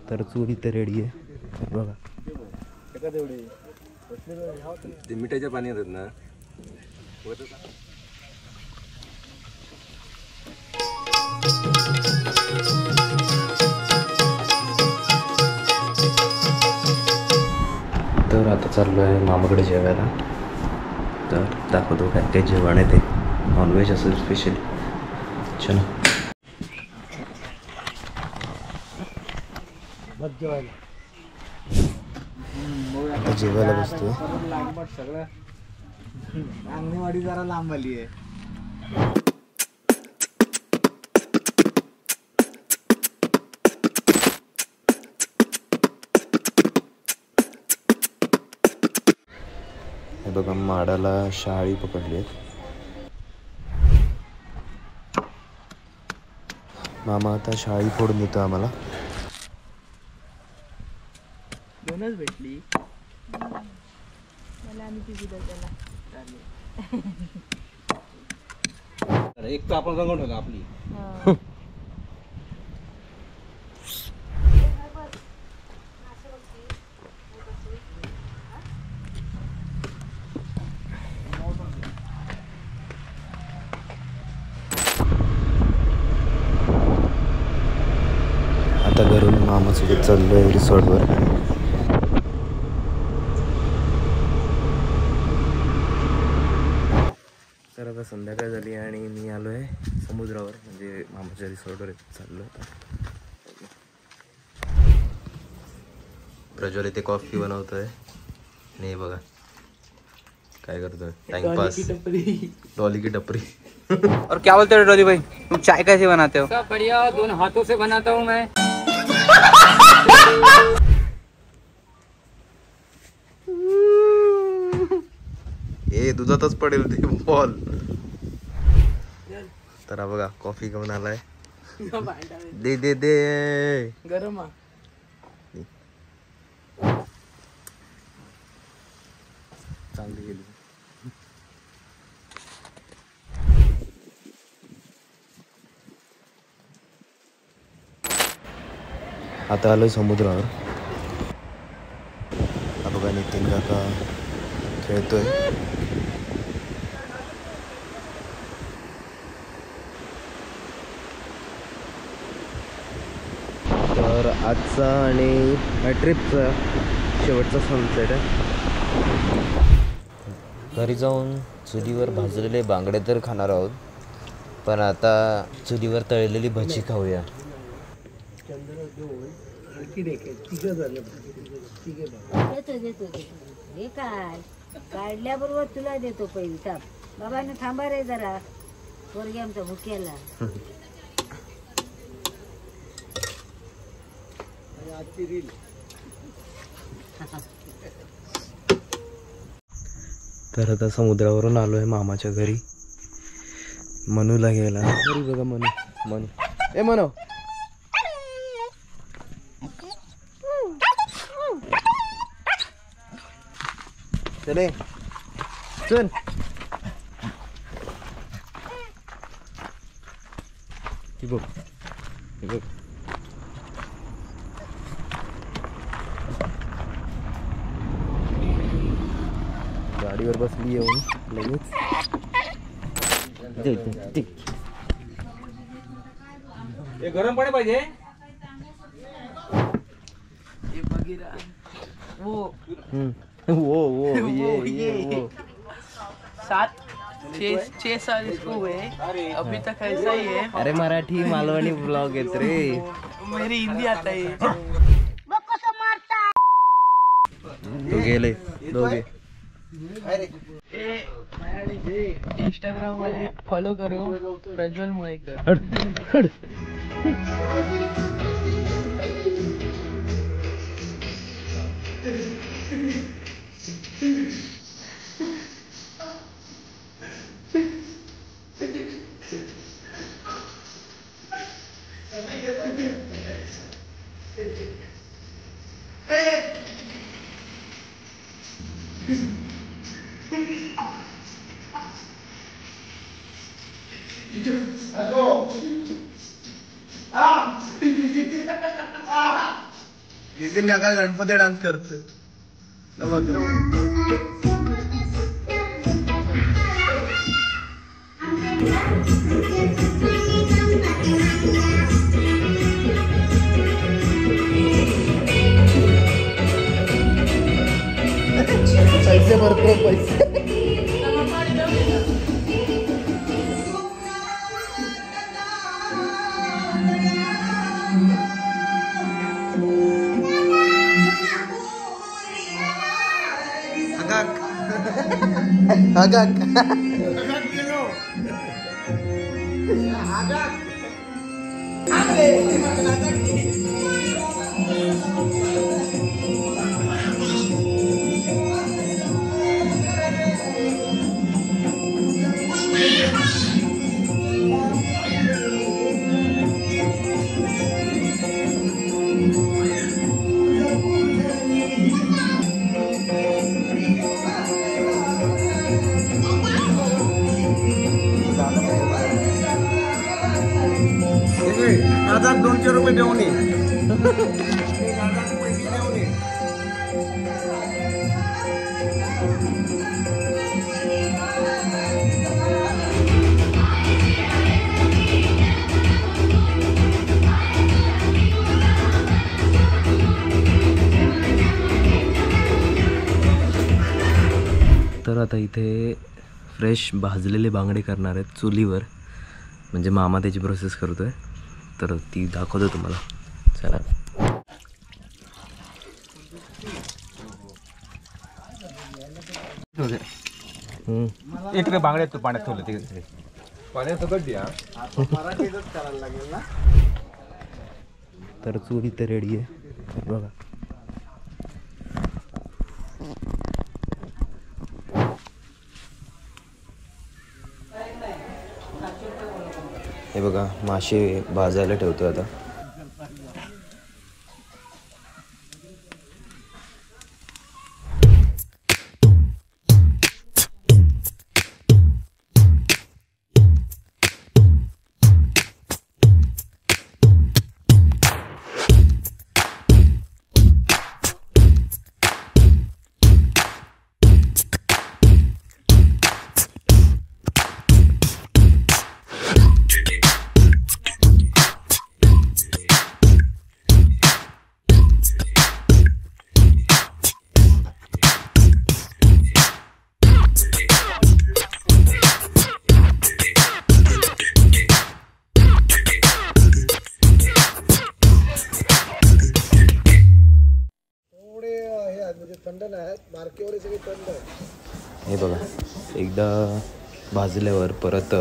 तर चूल इथे रेडी आहे बघा. ते मिठाच्या पाण्यात आहेत ना. तर आता चाललो आहे मामाकडे जेवायला. तर दाखवतो काय काय जेवण आहे ते. नॉनव्हेज असेल स्पेशली. चला आता जेवायला बसतोय. सगळं अंगणवाडी जरा लांब आली आहे. हे बघा माडाला शाळी पकडली आहे. मामा आता शाळी फोडून देतो आम्हाला. दोनच भेटली मला आम्ही ती दिलं त्याला. एक तर आपण रंगवून ठेवलं आपली. आता घरून मामासोबत चाललोय रिसॉर्टवर. तर आता संध्याकाळ झाली आणि मी आलो आहे समुद्रावर, म्हणजे मामाच्या रिसॉर्टवर चाललो आता. प्रज्वल इथे कॉफी बनवतोय आणि बघा काय करतोय टाइमपास. डॉली की टपरी. और क्या बोलते हो डॉली भाई, तुम चाय कैसे बनाते हो? सब बढ़िया, दोनों हाथों से बनाता हूँ मैं. ए दुधातच पडेल ते बॉल. तर बघा कॉफी घेऊन आलाय. दे दे दे गरम. चांगली गेली. आता आलोय समुद्रावर. हा बघा नितीन काका खेळतोय. तर आजचा आणि ह्या ट्रिपचा शेवटचा सनसेट आहे. घरी जाऊन चुलीवर भाजलेले बांगडे तर खाणार आहोत, पण आता चुलीवर तळलेली भजी खाऊया. देतो हे काय काढल्याबरोबर तुला देतो पहिली ताप. बाबाने थांबा रे जरा, पोरगी आमचा भुक्याला. तर आता समुद्रावरून आलोय मामाच्या घरी. मनूला घ्यायला. घरी बघा मनू. मनू ए मनू चले चल. बघ बघ गाडीवर बसली येऊन लगेच. गरम पाणी पाहिजे. वो ये 6 साल इसको हुए, अभी तक ऐसा ही है. अरे मराठी मालवणी ब्लॉग येत रे. मेरी हिंदी आता है. तो गेले दोघे. इंस्टाग्राम वाले फॉलो करो प्रज्वल मुळेकर. नितीन काका गणपती डान्स करतो. पैसे भरतो पैसे. हजार 200 रुपये देऊन ये. तर आता इथे फ्रेश भाजलेले बांगडे करणार आहेत चुलीवर. म्हणजे मामा त्याची प्रोसेस करतोय, तर ती दाखवतो तुम्हाला. चला. इकडे बांगड्या तू पाण्यात ठेवलं तिकडे पाण्यात सगळं द्या. करायला लागेल ना. तर चूल इथे रेडी आहे बघा. हे बघा मासे भाजायला ठेवतो आता. हे बघा एकदा भाजल्यावर परत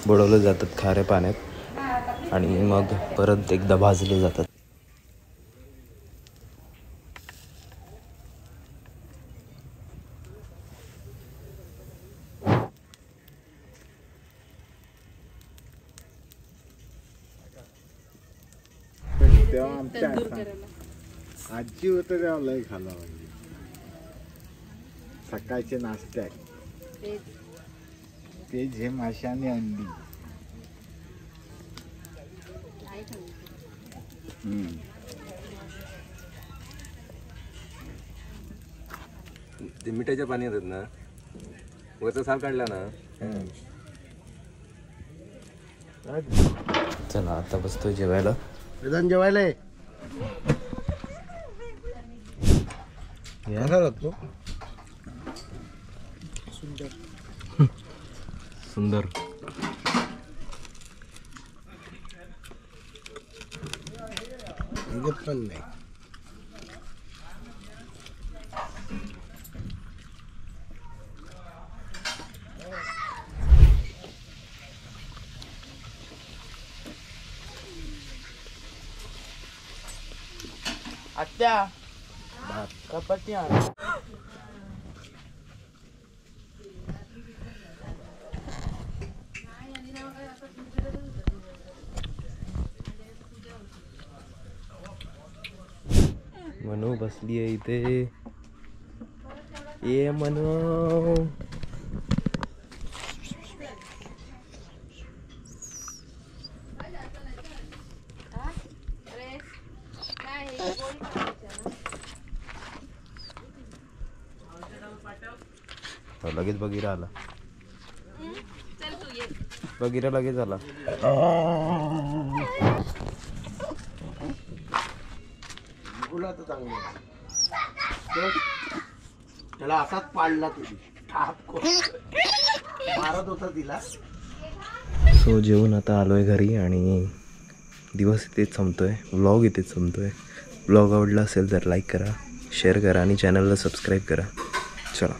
बुडवलं जातात खाऱ्या पाण्यात आणि मग परत एकदा भाजले जातात. तेव्हा आमच्या आजी होतं तेव्हा लय खाल्ला पाहिजे. सकाळचे नाश्त्यात ते जे मासे आणि अंडी. ते मिठाच्या पाण्यात आहेत ना, वरचा साल काढला ना. चला आता बसतोय जेवायला. वेदांत जेवायला आहे. कसा लागतो? सुंदर. पण नाही. आत्या कपाटी आण. मनू बसली आहे इथे. ये मनू. लगेच बघिरा आला. बघिरा लगेच आला. त्याला असाच पाडला तुझी मारत होता तिला. सो जेवून आता आलो आहे घरी आणि दिवस इथेच संपतोय. व्लॉग इथेच संपतोय. व्लॉग आवडला असेल तर लाईक करा, शेअर करा आणि चॅनलला सबस्क्राईब करा. चला.